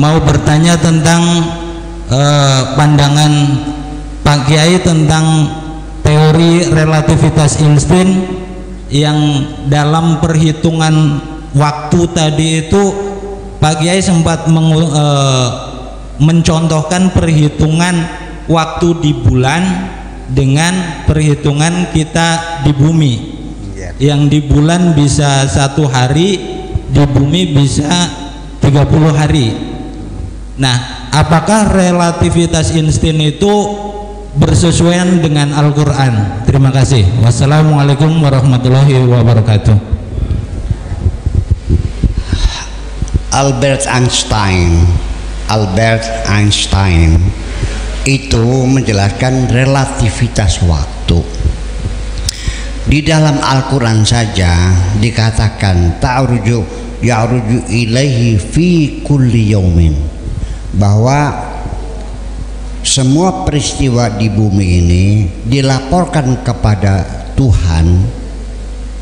mau bertanya tentang pandangan Pak Kiai tentang teori relativitas Einstein yang dalam perhitungan waktu tadi itu Pak Kiai sempat mencontohkan perhitungan waktu di bulan dengan perhitungan kita di bumi. Yang di bulan bisa 1 hari, di bumi bisa 30 hari. Nah, apakah relativitas Einstein itu bersesuaian dengan Al-Quran? Terima kasih. Wassalamualaikum warahmatullahi wabarakatuh. Albert Einstein itu menjelaskan relativitas waktu. Di dalam Al-Quran saja dikatakan ya'ruju ilaihi fi kulli yaumin, bahwa semua peristiwa di bumi ini dilaporkan kepada Tuhan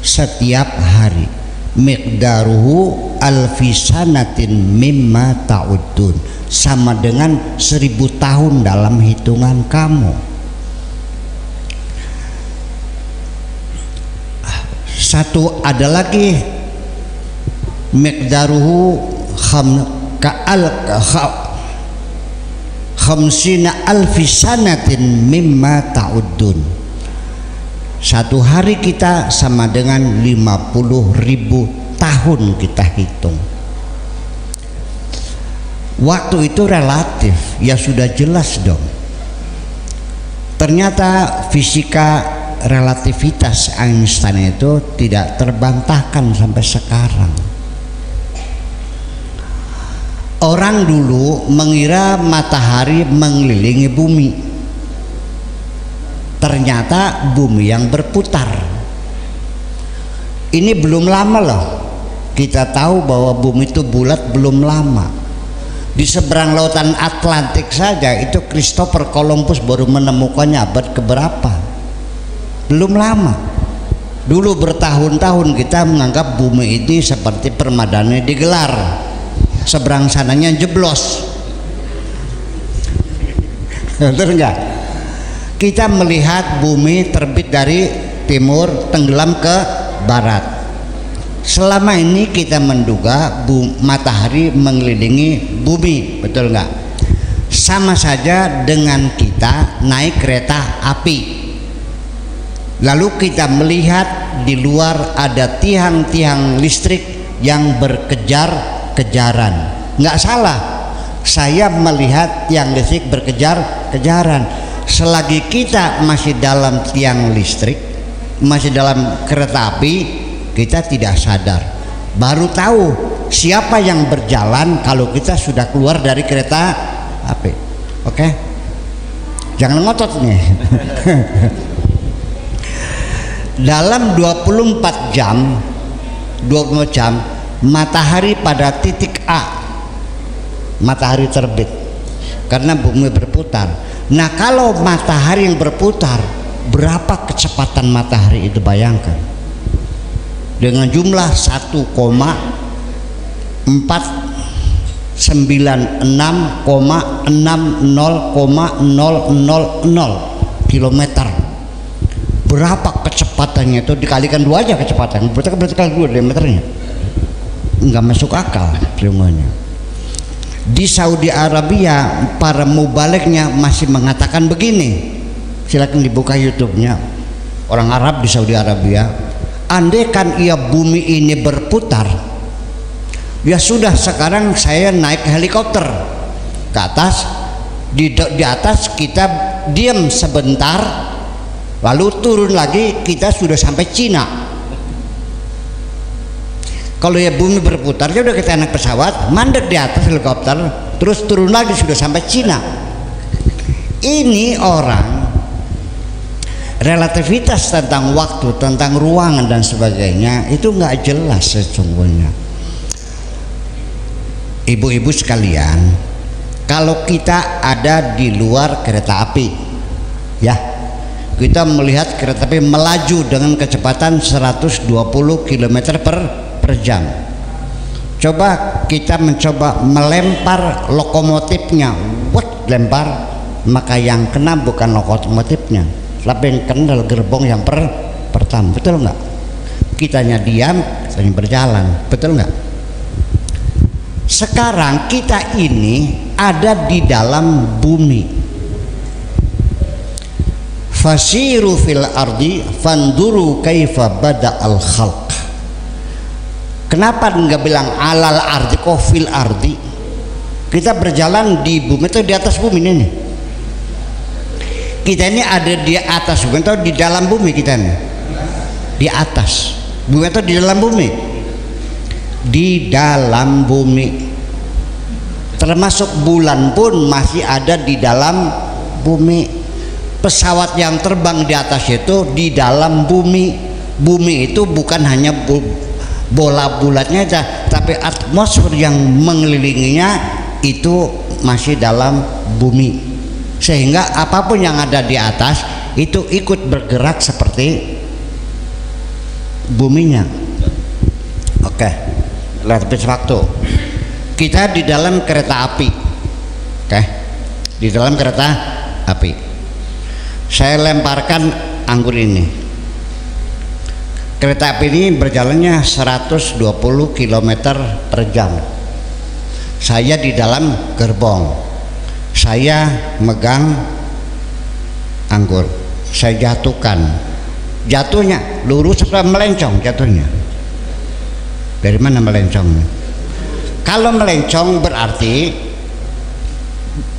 setiap hari. Miqdaruhu alfisanatin mimma ta'udun, sama dengan 1000 tahun dalam hitungan kamu. Satu ada lagi, miqdaruhu khamsina alfisanatin mimma ta'udun. 1 hari kita sama dengan 50.000 tahun kita hitung. Waktu itu relatif, ya sudah jelas dong. Ternyata fisika relativitas Einstein itu tidak terbantahkan sampai sekarang. Orang dulu mengira matahari mengelilingi bumi, ternyata bumi yang berputar. Ini belum lama loh kita tahu bahwa bumi itu bulat, belum lama. Di seberang lautan Atlantik saja itu Christopher Columbus baru menemukannya abad keberapa. Belum lama. Dulu bertahun-tahun kita menganggap bumi ini seperti permadani digelar, seberang sananya jeblos. Betul enggak? Kita melihat bumi terbit dari timur, tenggelam ke barat. Selama ini kita menduga matahari mengelilingi bumi, betul enggak? Sama saja dengan kita naik kereta api. Lalu kita melihat di luar ada tiang-tiang listrik yang berkejar-kejaran. Nggak salah, saya melihat tiang listrik berkejar-kejaran. Selagi kita masih dalam tiang listrik, masih dalam kereta api, kita tidak sadar. Baru tahu siapa yang berjalan kalau kita sudah keluar dari kereta api. Oke? Jangan ngotot nih. Dalam 24 jam matahari pada titik A, matahari terbit karena bumi berputar. Nah, kalau matahari yang berputar, berapa kecepatan matahari itu? Bayangkan, dengan jumlah 1,496,60,000 kilometer. Berapa kecepatannya itu? Dikalikan 2 aja kecepatan, berarti kali 2 diameternya. Enggak masuk akal semuanya. Di Saudi Arabia para mubaliknya masih mengatakan begini, silakan dibuka YouTube-nya, orang Arab di Saudi Arabia. Andaikan bumi ini berputar, ya sudah, sekarang saya naik helikopter ke atas, di atas kita diam sebentar, lalu turun lagi, kita sudah sampai Cina. Kalau bumi berputar, ya udah kita naik pesawat, mandek di atas helikopter, terus turun lagi sudah sampai Cina. Ini orang relativitas tentang waktu, tentang ruangan dan sebagainya itu nggak jelas sesungguhnya. Ibu-ibu sekalian, kalau kita ada di luar kereta api, ya, kita melihat kereta api melaju dengan kecepatan 120 km per jam. Coba kita mencoba melempar lokomotifnya, lempar, maka yang kena bukan lokomotifnya, tapi yang kena adalah gerbong yang pertama. Betul nggak? Kitanya diam, sering berjalan. Betul nggak? Sekarang kita ini ada di dalam bumi. Fasiru fil ardi fanduru kaifa bada al khalq. Kenapa nggak bilang alal ardi, kok fil ardi? Kita berjalan di bumi atau di atas bumi ini? Kita ini ada di atas bumi atau di dalam bumi kita ini? Di atas bumi atau di dalam bumi? Di dalam bumi. Termasuk bulan pun masih ada di dalam bumi. Pesawat yang terbang di atas itu di dalam bumi. Bumi itu bukan hanya bola bulatnya aja, tapi atmosfer yang mengelilinginya itu masih dalam bumi, sehingga apapun yang ada di atas itu ikut bergerak seperti buminya. Oke, lebih waktu kita di dalam kereta api. Oke, di dalam kereta api saya lemparkan anggur ini. Kereta api ini berjalannya 120 km per jam. Saya di dalam gerbong. Saya megang anggur. Saya jatuhkan. Jatuhnya lurus atau melencong jatuhnya? Dari mana melencongnya? Kalau melencong berarti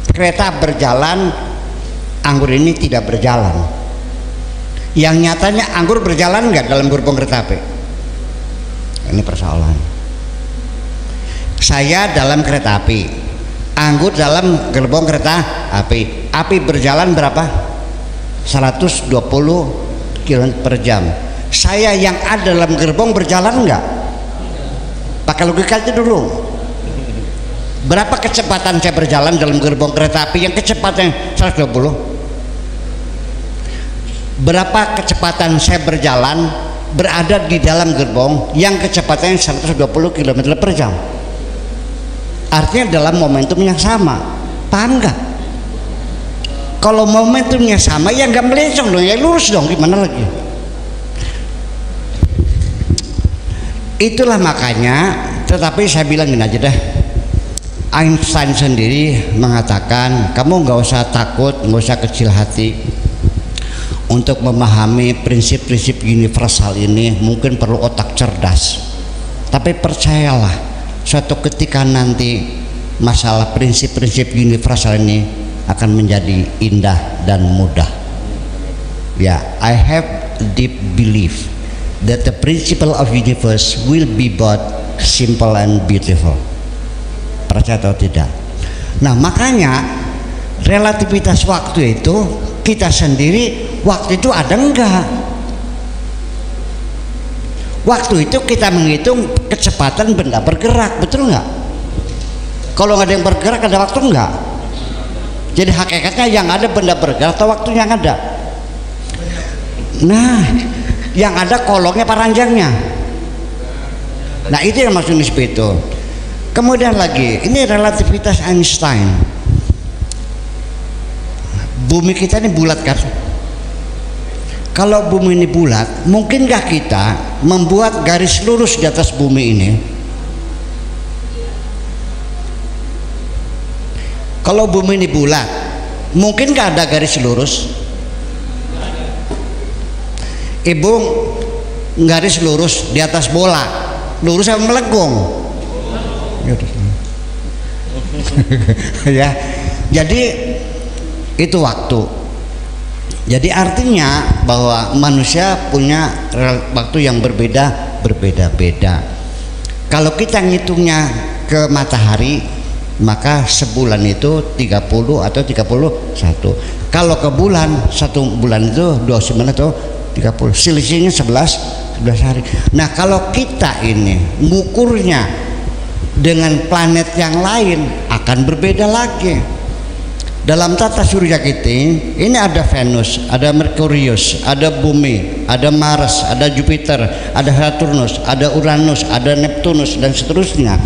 kereta berjalan, anggur ini tidak berjalan. Yang nyatanya anggur berjalan nggak dalam gerbong kereta api? Ini persoalan. Saya dalam kereta api, anggur dalam gerbong kereta api. Api berjalan berapa? 120 km per jam. Saya yang ada dalam gerbong berjalan nggak? Pakai logika itu dulu. Berapa kecepatan saya berjalan dalam gerbong kereta api yang kecepatan 120? Berapa kecepatan saya berjalan berada di dalam gerbong yang kecepatannya 120 km per jam? Artinya dalam momentum yang sama. Paham nggak? Kalau momentumnya sama ya nggak melencong dong, ya lurus dong, gimana lagi? Itulah makanya, tetapi saya bilang gini aja deh, Einstein sendiri mengatakan kamu nggak usah takut, nggak usah kecil hati. Untuk memahami prinsip-prinsip universal ini mungkin perlu otak cerdas, tapi percayalah suatu ketika nanti masalah prinsip-prinsip universal ini akan menjadi indah dan mudah. Ya, I have deep belief that the principle of universe will be both simple and beautiful. Percaya atau tidak? Nah, makanya relativitas waktu itu kita sendiri waktu itu ada enggak? Waktu itu kita menghitung kecepatan benda bergerak, betul enggak? Kalau nggak ada yang bergerak ada waktu enggak? Jadi hakikatnya yang ada benda bergerak atau waktu yang ada? Nah, yang ada kolongnya paranjangnya. Nah, itu yang maksud nisbi itu. Kemudian lagi, ini relativitas Einstein. Bumi kita ini bulat kan? Kalau bumi ini bulat, mungkinkah kita membuat garis lurus di atas bumi ini? Kalau bumi ini bulat, mungkinkah ada garis lurus? Ibu, garis lurus di atas bola, lurus apa melengkung? Ya, jadi itu waktu. Jadi artinya bahwa manusia punya waktu yang berbeda-beda. Kalau kita ngitungnya ke matahari, maka sebulan itu 30 atau 31. Kalau ke bulan, satu bulan itu 29 atau 30. Selisihnya 11 hari. Nah, kalau kita ini ngukurnya dengan planet yang lain akan berbeda lagi. Dalam tata surya kita ini ada Venus, ada Merkurius, ada Bumi, ada Mars, ada Jupiter, ada Saturnus, ada Uranus, ada Neptunus dan seterusnya.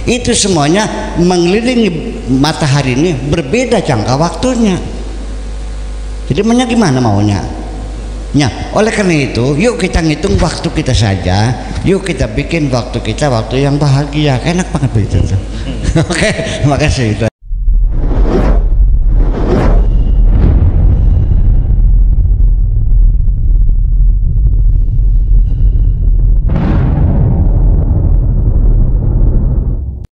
itu semuanya mengelilingi matahari ini berbeda jangka waktunya. Jadi maunya gimana maunya? Ya, oleh karena itu, yuk kita ngitung waktu kita saja. Yuk kita bikin waktu kita waktu yang bahagia. Enak banget begitu. Oke, makasih itu.